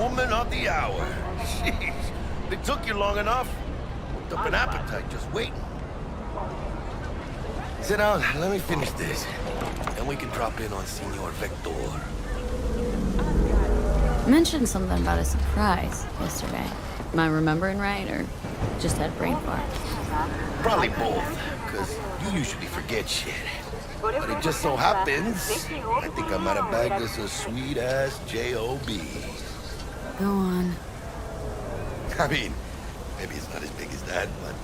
woman of the hour. Jeez, it took you long enough. Worked up an appetite just waiting. Sit down, let me finish this. Then we can drop in on Senor Vector. You mentioned something about a surprise yesterday. Am I remembering right, or just had brain fart? Probably both, because you usually forget shit. But it just so happens, I think I might have bagged us a sweet-ass J.O.B. Go on. I mean, maybe it's not as big as that, but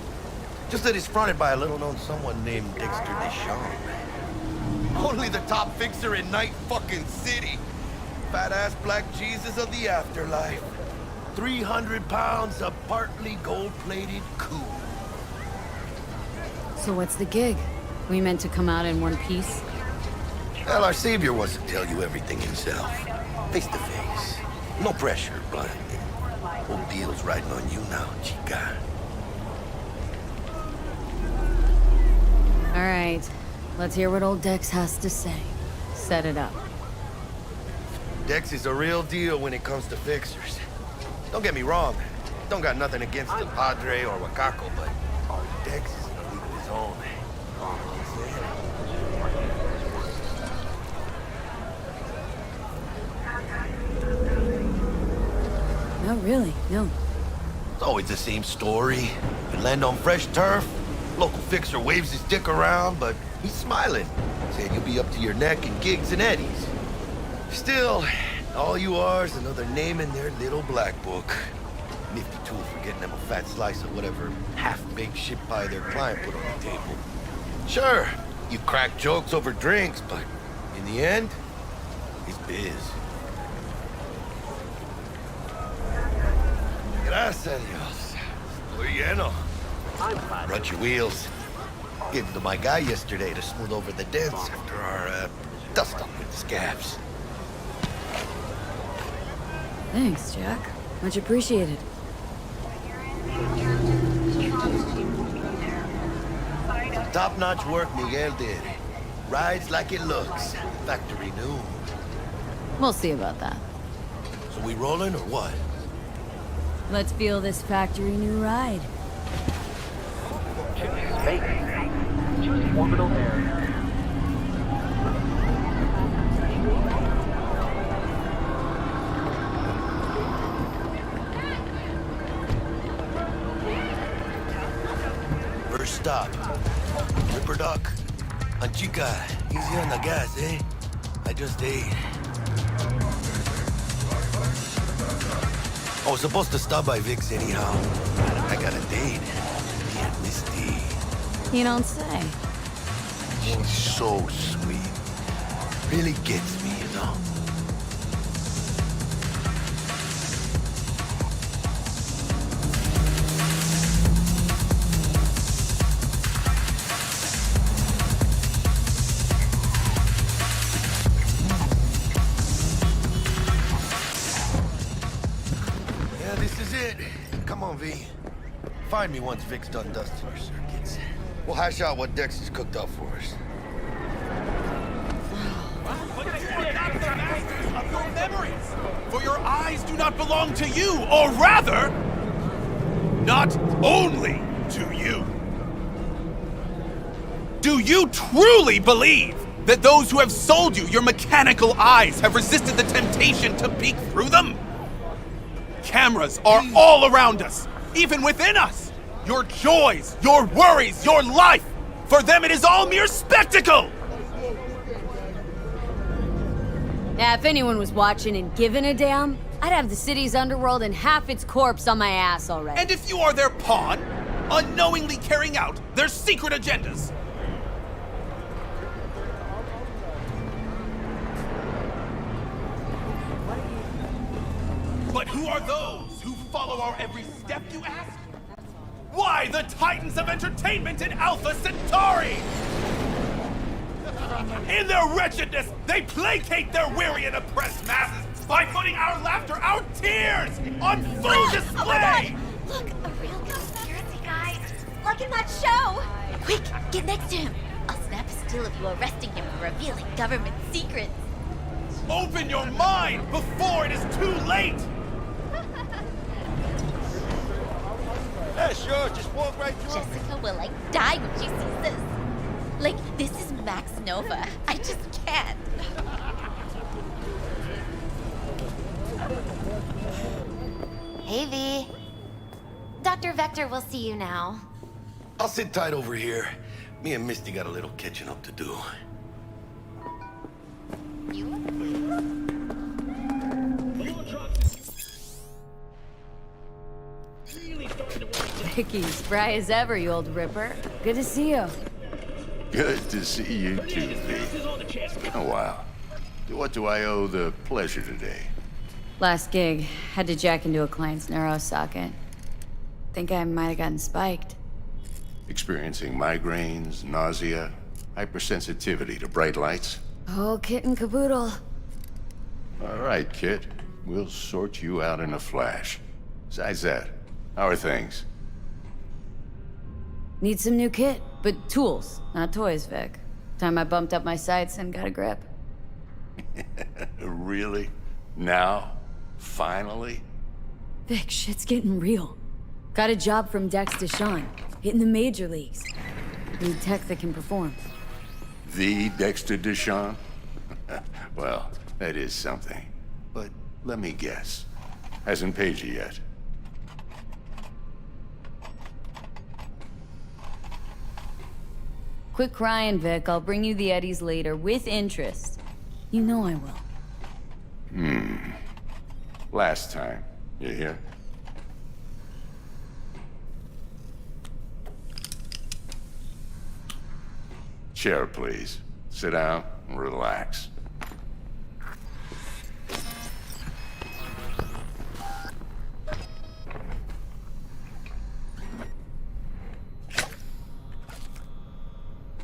just that it's fronted by a little-known someone named Dexter Deschamps. Only the top fixer in Night fucking City. Fat-ass black Jesus of the afterlife. 300 pounds of partly gold-plated cool. So what's the gig? We meant to come out in one piece? Well, our savior wants to tell you everything himself. Face to face. No pressure, but whole deal's riding on you now, chica. All right. Let's hear what old Dex has to say. Set it up. Dex is a real deal when it comes to fixers. Don't get me wrong. Don't got nothing against the Padre or Wakako, but Dex is in a league of his own. No, really, no. It's always the same story. You land on fresh turf, local fixer waves his dick around, but he's smiling, saying you'll be up to your neck in gigs and eddies. Still, all you are is another name in their little black book. Nifty tool for getting them a fat slice of whatever half-baked shit pie their client put on the table. Sure, you crack jokes over drinks, but in the end, it's biz. Gracias, Dios. Estoy lleno. Brought your wheels. Gave them to my guy yesterday to smooth over the dents after our, dust-up with the scabs. Thanks, Jack. Much appreciated. Some top-notch work Miguel did. Rides like it looks. Factory new. We'll see about that. So we rolling or what? Let's feel this factory new ride. Space. Choose orbital air. First stop. Ripper Duck. Anchica, easy on the gas, eh? I just ate. I was supposed to stop by Vic's anyhow. I got a date. Me and Misty. You don't say. She's so sweet. Really gets me, you know? Yeah, this is it. Come on, V. Find me once Vic's done dusting her circuits. We'll hash out what Dex has cooked up for us. Of your memories, for your eyes do not belong to you, or rather, not only to you. Do you truly believe that those who have sold you your mechanical eyes have resisted the temptation to peek through them? Cameras are all around us, even within us. Your joys, your worries, your life, for them it is all mere spectacle! Now, if anyone was watching and giving a damn, I'd have the city's underworld and half its corpse on my ass already. And if you are their pawn, unknowingly carrying out their secret agendas. But who are those who follow our every step, you ask? Why, the titans of entertainment in Alpha Centauri! In their wretchedness, they placate their weary and oppressed masses by putting our laughter, our tears, on full display! Oh my God! Look, a real conspiracy guy! Like in that show! Quick, get next to him! I'll snap a still of you arresting him for revealing government secrets! Open your mind before it is too late! Yeah, sure. Just walk right through. Jessica will like die when she sees this. Like, this is Max Nova. I just can't. Hey, V. Dr. Vector will see you now. I'll sit tight over here. Me and Misty got a little catching up to do. Vicky, spry as ever, you old ripper. Good to see you. Good to see you too, V. Oh, wow. What do I owe the pleasure today? Last gig, had to jack into a client's neuro socket. Think I might have gotten spiked. Experiencing migraines, nausea, hypersensitivity to bright lights? Oh, kit and caboodle. All right, kid. We'll sort you out in a flash. Besides that, how are things? Need some new kit, but tools, not toys, Vic. Time I bumped up my sights and got a grip. Really? Now? Finally? Vic, shit's getting real. Got a job from Dex Deshawn, hitting the major leagues. Need tech that can perform. The Dexter Deshawn? Well, that is something. But let me guess. Hasn't paid you yet. Quit crying, Vic. I'll bring you the Eddies later, with interest. You know I will. Last time. You hear? Chair, please. Sit down and relax.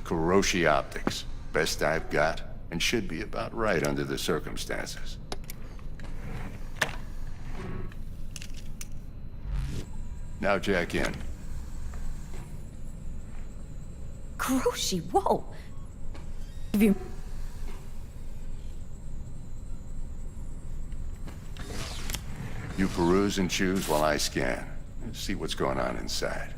Kuroshi Optics. Best I've got, and should be about right under the circumstances. Now jack in. Kuroshi, whoa! Have you... You peruse and choose while I scan. See what's going on inside.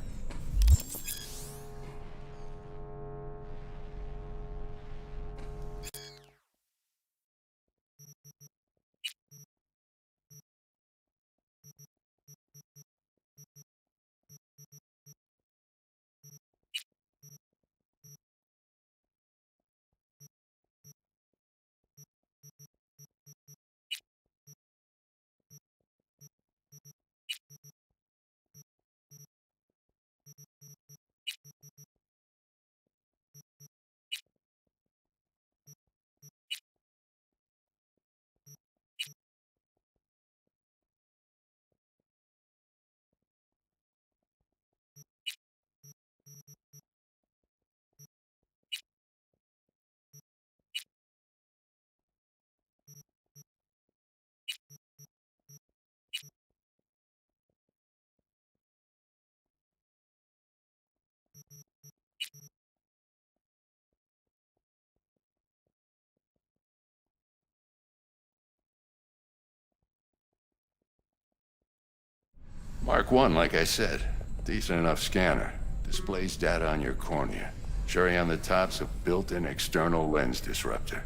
Mark 1, like I said. Decent enough scanner. Displays data on your cornea. Cherry on the top's a built-in external lens disruptor.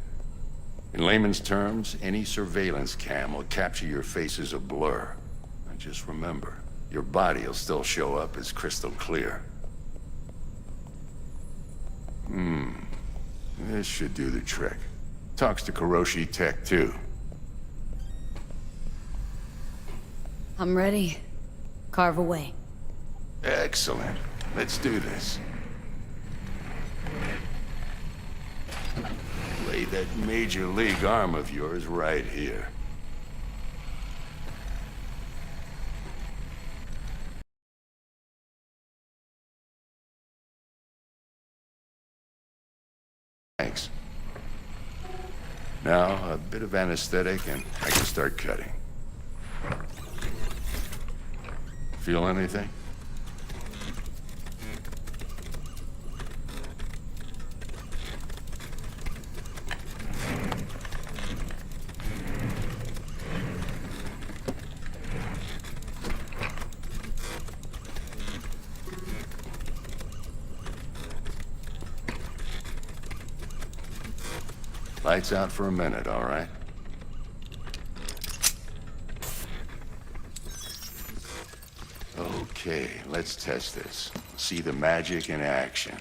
In layman's terms, any surveillance cam will capture your face as a blur. And just remember, your body will still show up as crystal clear. This should do the trick. Talks to Kuroshi Tech, too. I'm ready. Carve away. Excellent. Let's do this. Lay that major league arm of yours right here. Thanks. Now, a bit of anesthetic and I can start cutting. Feel anything? Lights out for a minute, all right? Okay, let's test this. See the magic in action.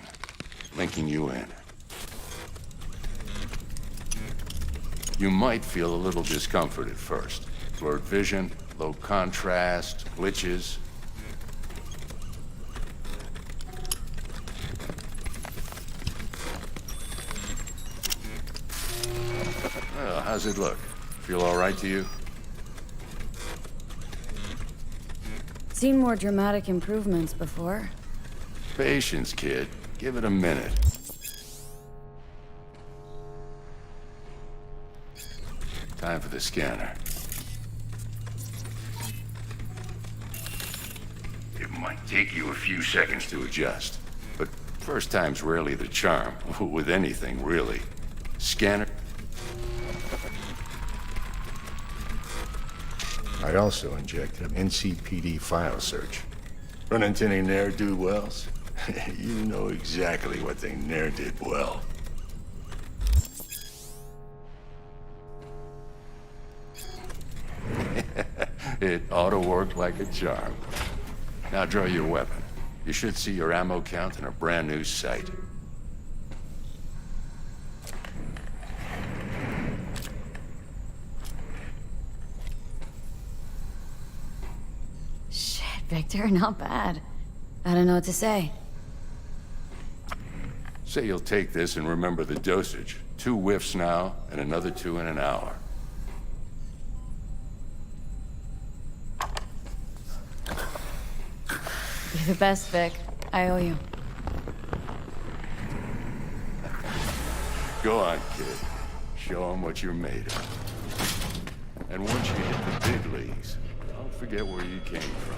Linking you in. You might feel a little discomfort at first. Blurred vision, low contrast, glitches. Well, how's it look? Feel all right to you? Seen more dramatic improvements before. Patience, kid. Give it a minute. Time for the scanner. It might take you a few seconds to adjust, but first time's rarely the charm, with anything, really. Scanner. I also injected an NCPD file search. Run into any ne'er-do-wells? You know exactly what they ne'er did well. It ought to work like a charm. Now draw your weapon. You should see your ammo count in a brand new sight. Shit, Victor, not bad. I don't know what to say. Say you'll take this and remember the dosage. 2 whiffs now, and another 2 in an hour. You're the best, Vic. I owe you. Go on, kid. Show them what you're made of. And once you hit the big leagues, don't forget where you came from.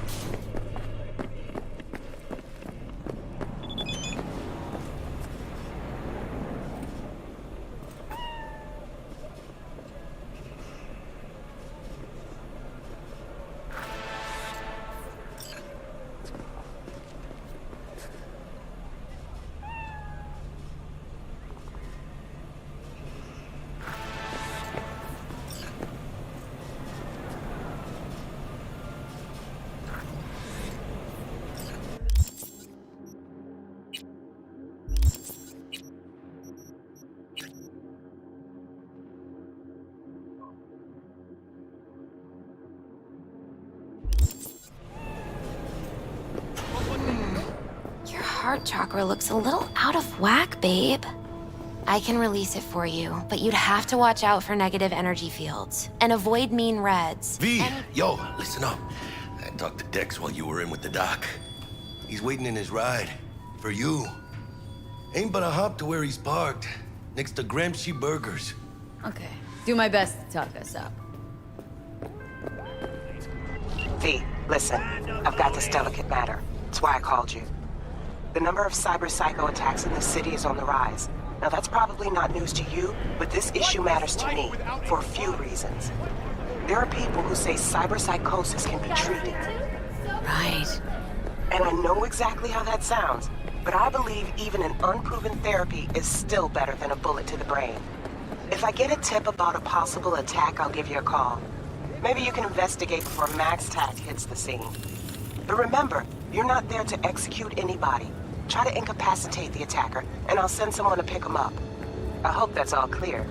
Your heart chakra looks a little out of whack, babe. I can release it for you, but you'd have to watch out for negative energy fields and avoid mean reds. V, yo, listen up. I talked to Dex while you were in with the doc. He's waiting in his ride. For you. Ain't but a hop to where he's parked. Next to Gramsci Burgers. Okay. Do my best to talk us up. V, listen. I've got this delicate matter. That's why I called you. The number of cyber psycho attacks in the city is on the rise. Now that's probably not news to you, but this issue matters to me for a few reasons. There are people who say cyber psychosis can be treated. Right. And I know exactly how that sounds, but I believe even an unproven therapy is still better than a bullet to the brain. If I get a tip about a possible attack, I'll give you a call. Maybe you can investigate before Max Tact hits the scene. But remember, you're not there to execute anybody. Try to incapacitate the attacker, and I'll send someone to pick him up. I hope that's all clear.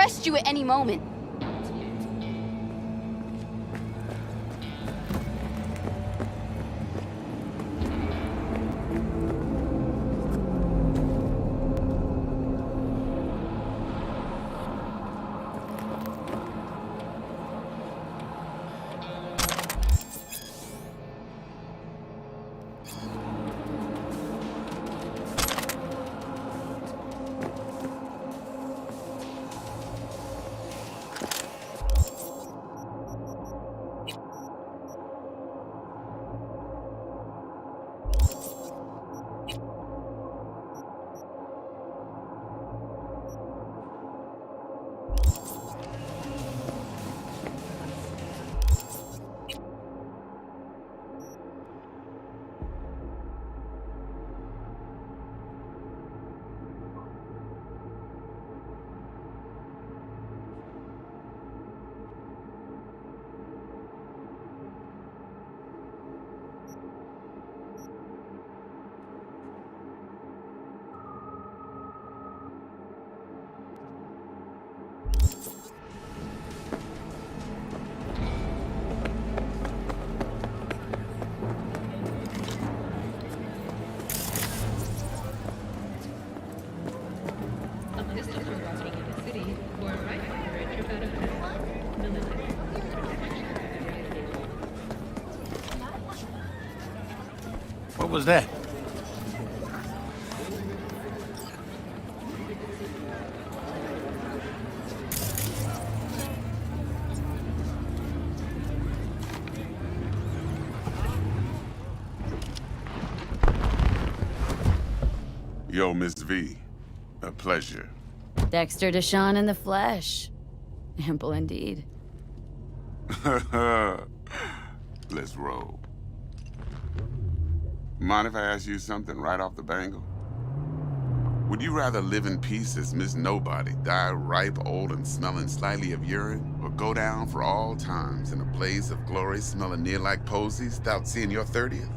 arrest you at any moment. What was that? Yo, Miss V. A pleasure. Dexter Deshawn in the flesh. Ample indeed. Let's roll. Mind if I ask you something right off the bangle? Would you rather live in peace as Miss Nobody, die ripe, old, and smelling slightly of urine, or go down for all times in a blaze of glory smelling near like posies without seeing your 30th?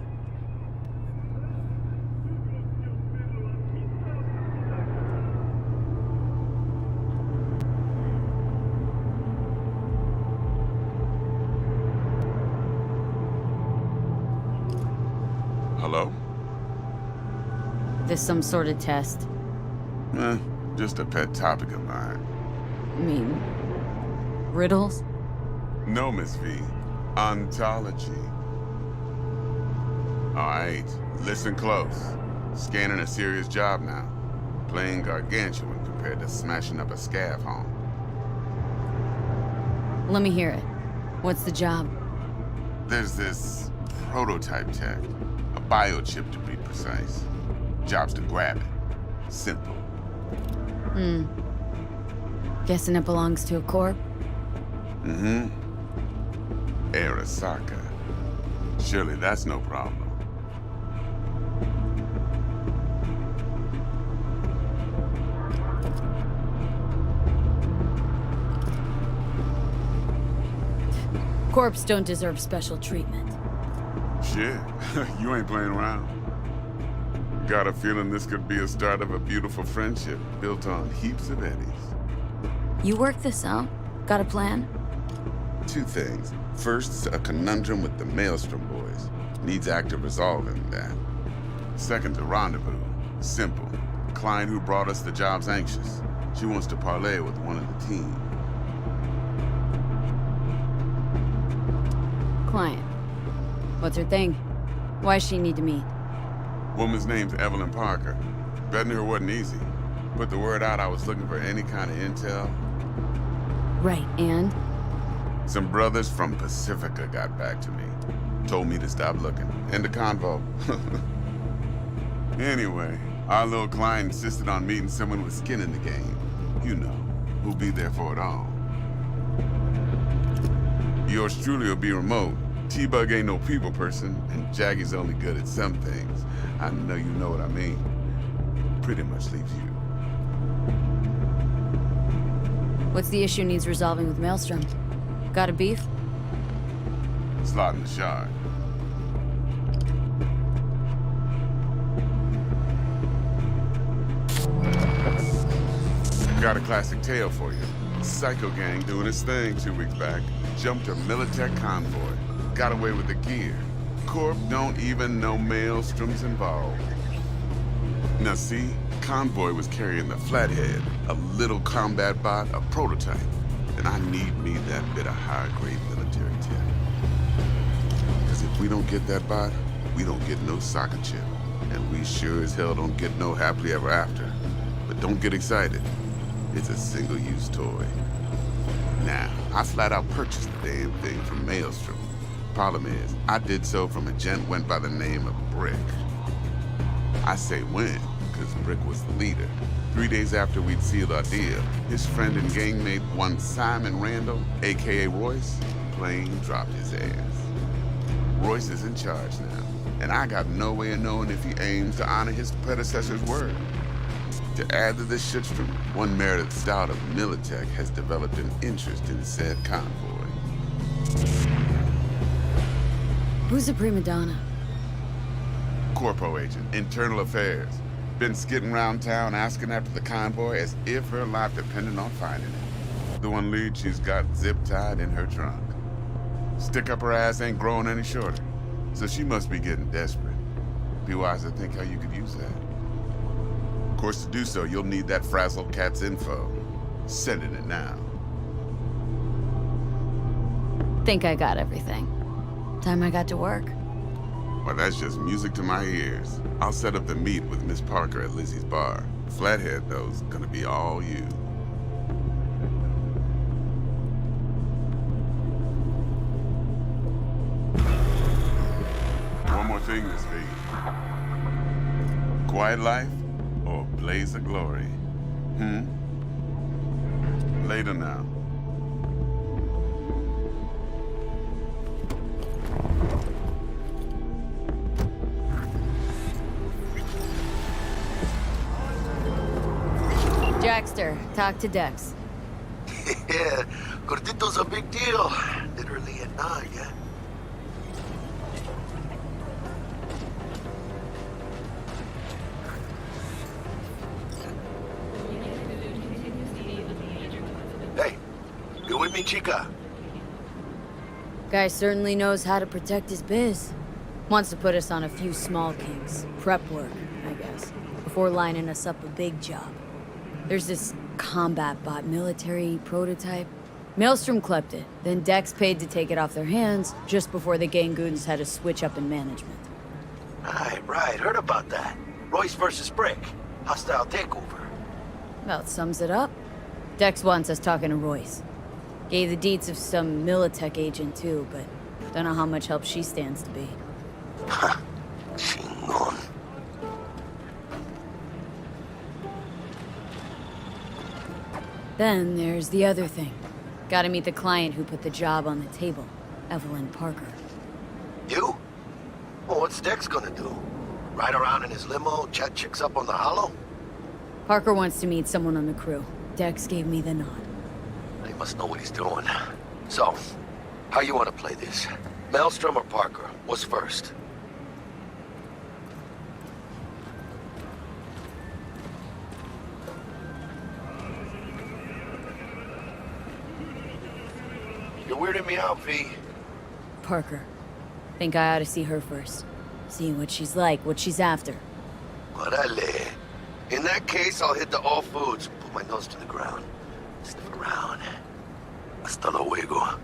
Hello? This some sort of test? Just a pet topic of mine. I mean, riddles? No, Miss V. Ontology. Alright, listen close. Scanning a serious job now. Playing gargantuan compared to smashing up a scav home. Let me hear it. What's the job? There's this prototype tech. A biochip to be precise. Job's to grab it. Simple. Guessing it belongs to a corp? Mm-hmm. Arasaka. Surely that's no problem. Corps don't deserve special treatment. Shit, you ain't playing around. Got a feeling this could be a start of a beautiful friendship built on heaps of eddies. You work this out? Got a plan? Two things. First, a conundrum with the Maelstrom boys. Needs active resolving that. Second, a rendezvous. Simple. Client who brought us the job's anxious. She wants to parlay with one of the team. Client. What's her thing? Why's she need to meet? Woman's name's Evelyn Parker. Betting her wasn't easy. Put the word out I was looking for any kind of intel. Right, and? Some brothers from Pacifica got back to me. Told me to stop looking. End of convo. Anyway, our little client insisted on meeting someone with skin in the game. You know, who'll be there for it all. Yours truly will be remote. T-Bug ain't no people person, and Jaggy's only good at some things. I know you know what I mean. Pretty much leaves you. What's the issue needs resolving with Maelstrom? Got a beef? Slot in the shard. Got a classic tale for you. Psycho gang doing its thing 2 weeks back. Jumped a Militech convoy. Got away with the gear. Corp don't even know Maelstrom's involved. Now see, convoy was carrying the Flathead, a little combat bot, a prototype. And I need me that bit of high-grade military tech. Because if we don't get that bot, we don't get no soccer chip. And we sure as hell don't get no happily ever after. But don't get excited. It's a single-use toy. Now, I flat out purchased the damn thing from Maelstrom. Problem is, I did so from a gent went by the name of Brick. I say when, because Brick was the leader. 3 days after we'd sealed our deal, his friend and gangmate, one Simon Randall, aka Royce, plain dropped his ass. Royce is in charge now, and I got no way of knowing if he aims to honor his predecessor's word. To add to this shitstorm, one Meredith Stout of Militech has developed an interest in said convoy. Who's a prima donna? Corpo agent, internal affairs. Been skidding around town asking after the convoy as if her life depended on finding it. The one lead she's got zip-tied in her trunk. Stick up her ass ain't growing any shorter, so she must be getting desperate. Be wise to think how you could use that. Of course, to do so, you'll need that frazzled cat's info. Sending it now. Think I got everything. Time I got to work. Well, that's just music to my ears. I'll set up the meet with Miss Parker at Lizzie's bar. Flathead, though, is gonna be all you. One more thing, Miss V. Quiet life or blaze of glory? Later now. Jackster, talk to Dex. Yeah, Gordito's a big deal. Literally at 9, yeah. Hey, you with me, chica? Guy certainly knows how to protect his biz. Wants to put us on a few small kinks. Prep work, I guess. Before lining us up a big job. There's this combat bot military prototype. Maelstrom clept it, then Dex paid to take it off their hands just before the Gangoons had a switch up in management. Right, heard about that. Royce versus Brick. Hostile takeover. About sums it up. Dex wants us talking to Royce. Gave the deets of some Militech agent too, but don't know how much help she stands to be. Chingon. Then there's the other thing. Gotta meet the client who put the job on the table, Evelyn Parker. You? Well, what's Dex gonna do? Ride around in his limo, chat chicks up on the hollow? Parker wants to meet someone on the crew. Dex gave me the nod. He must know what he's doing. So, how you want to play this? Maelstrom or Parker? What's first? You're weirding me out, V. Parker. Think I ought to see her first. See what she's like, what she's after. Orale. In that case, I'll hit the all foods, put my nose to the ground, sniff around. Hasta luego.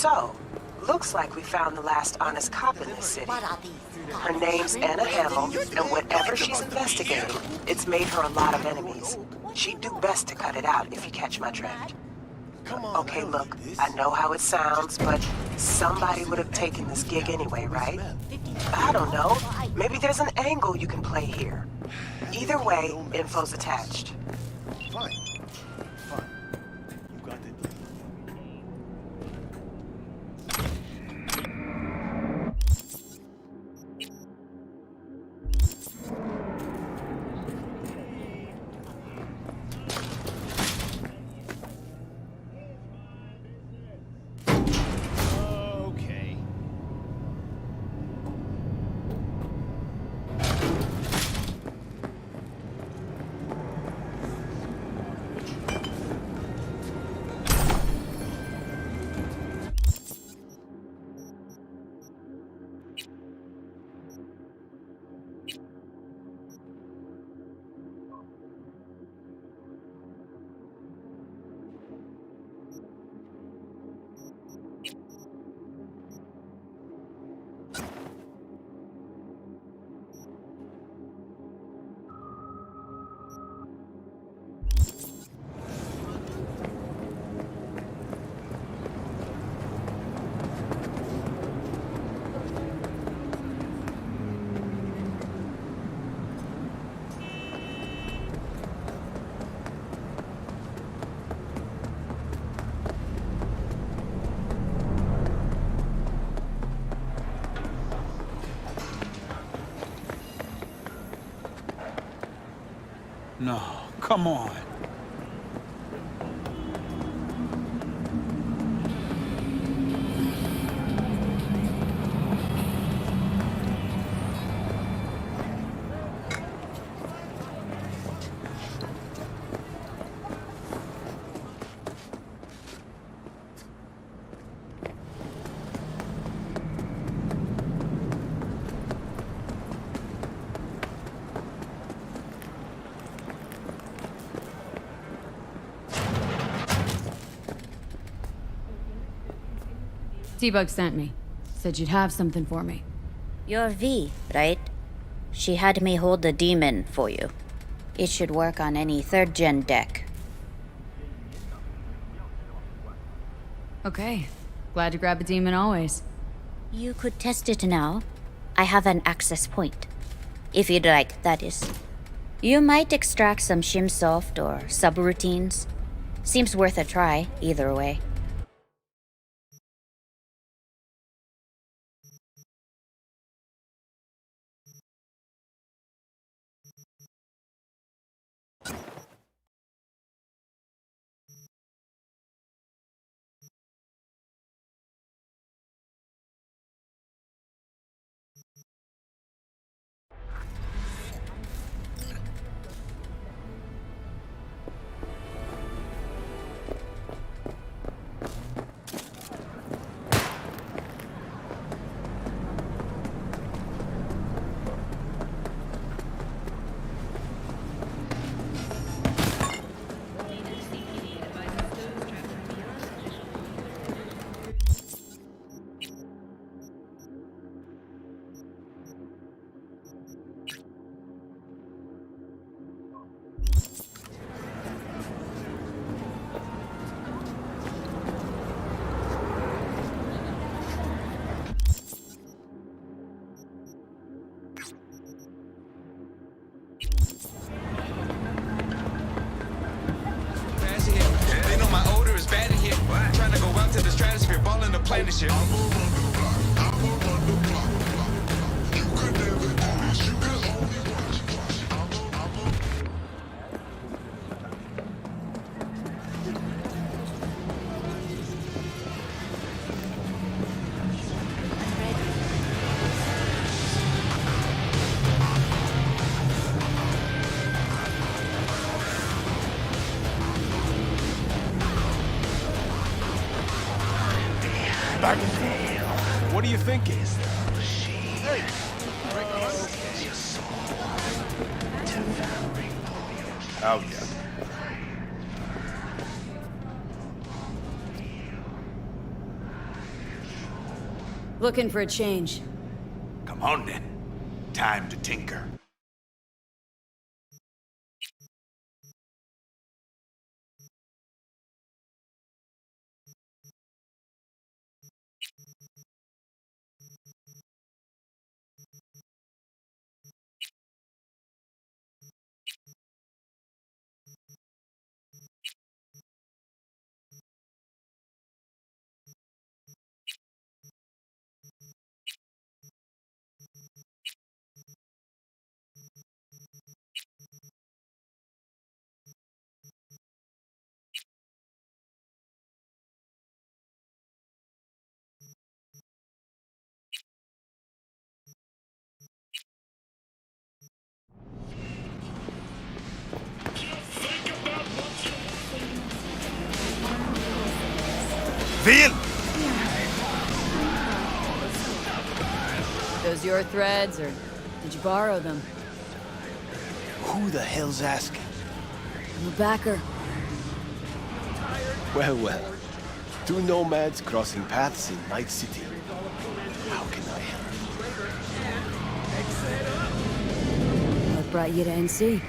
So, looks like we found the last honest cop in this city. Her name's Anna Hamill, and whatever she's investigating, it's made her a lot of enemies. She'd do best to cut it out if you catch my drift. Okay, look, I know how it sounds, but somebody would have taken this gig anyway, right? I don't know. Maybe there's an angle you can play here. Either way, info's attached. Fine. Fine. You got it. Okay. No, come on. T-Bug sent me. Said you'd have something for me. You're V, right? She had me hold the demon for you. It should work on any 3rd-gen deck. Okay. Glad to grab a demon always. You could test it now. I have an access point. If you'd like, that is. You might extract some shimsoft or subroutines. Seems worth a try, either way. Shit. What are you thinking? Oh, yeah. Looking for a change. Come on then. Time to tinker. Veil! Those your threads, or did you borrow them? Who the hell's asking? I'm a backer. Well, well. Two nomads crossing paths in Night City. How can I help? What brought you to NC?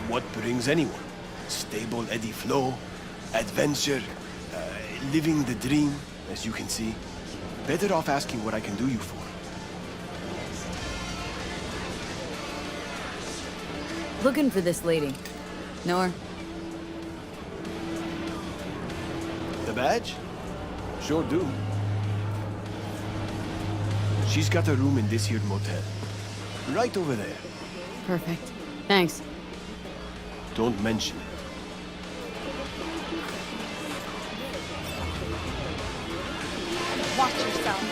What brings anyone? Stable Eddie flow, adventure, living the dream, as you can see. Better off asking what I can do you for. Looking for this lady. Know her? The badge? Sure do. She's got a room in this here motel. Right over there. Perfect. Thanks. Don't mention it. Watch yourself.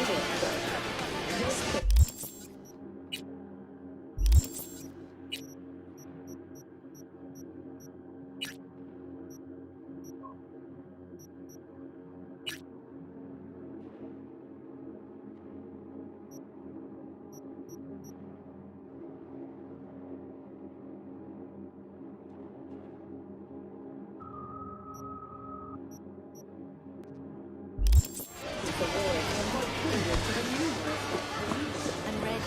I'm ready.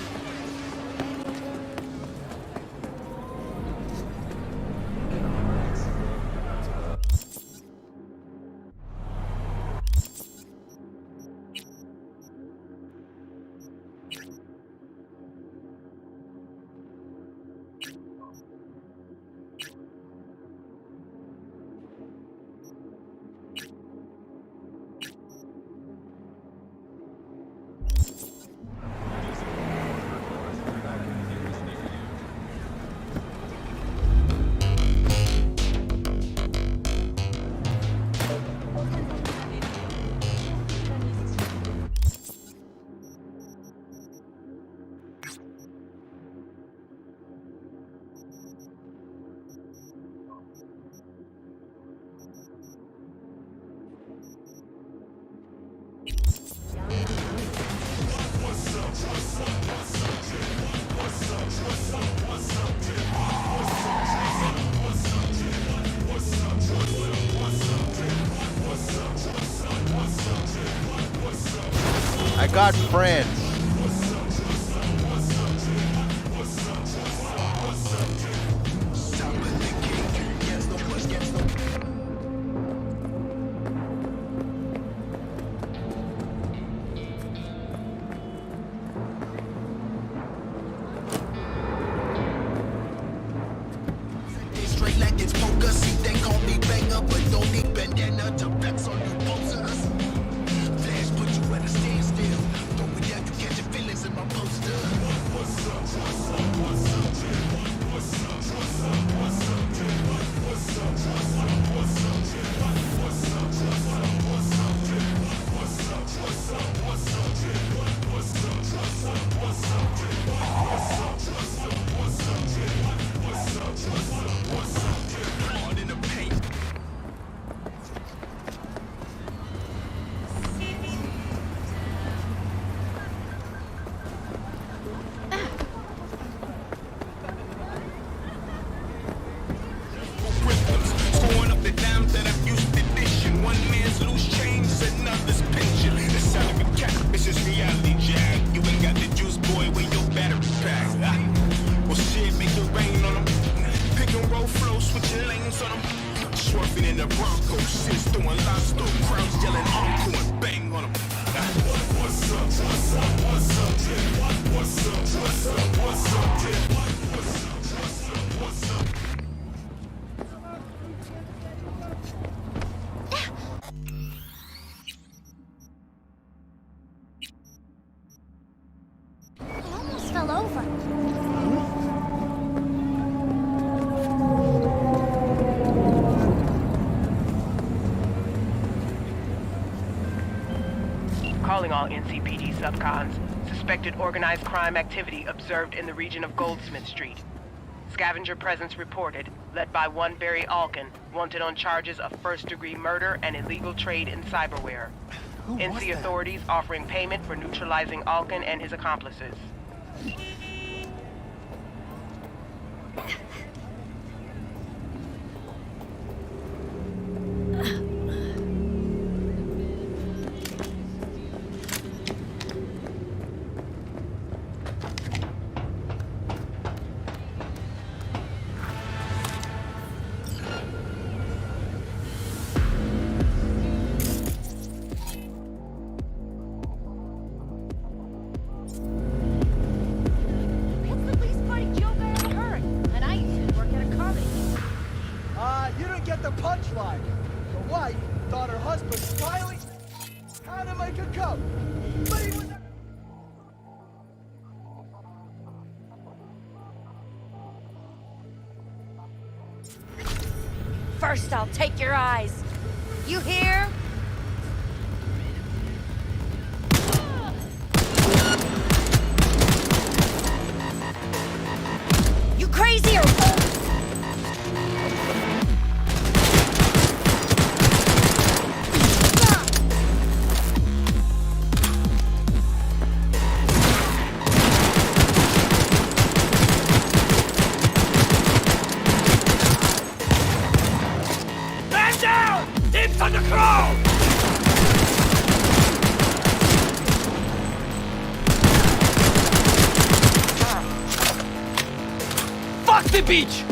I got friends. Straight like it's poker, see they call me banger, but don't need bandana to flex on you posters. Flash put you at a standstill. Don't be down, you catching feelings in my poster. What's up, what's up, what's up, what's up, what's up, what's up, what's up, what's up, what's up, what's up, what's up, what's up, what's up, what's up, what's up, what's up, what's up, what's up, hard in the paint. Throwing up the dimes that I've used to dishing. One man's loose change is another's pension. It's out of a cat, it's just reality. all NCPD subcons. Suspected organized crime activity observed in the region of Goldsmith Street. Scavenger presence reported, led by one Barry Alkin, wanted on charges of first-degree murder and illegal trade in cyberware. NC authorities offering payment for neutralizing Alkin and his accomplices. You didn't get the punchline. The wife thought her husband Smiley had to make a coat, but he was. First, I'll take your eyes. You hear? You crazy or what? On the crowd! Fuck the beach!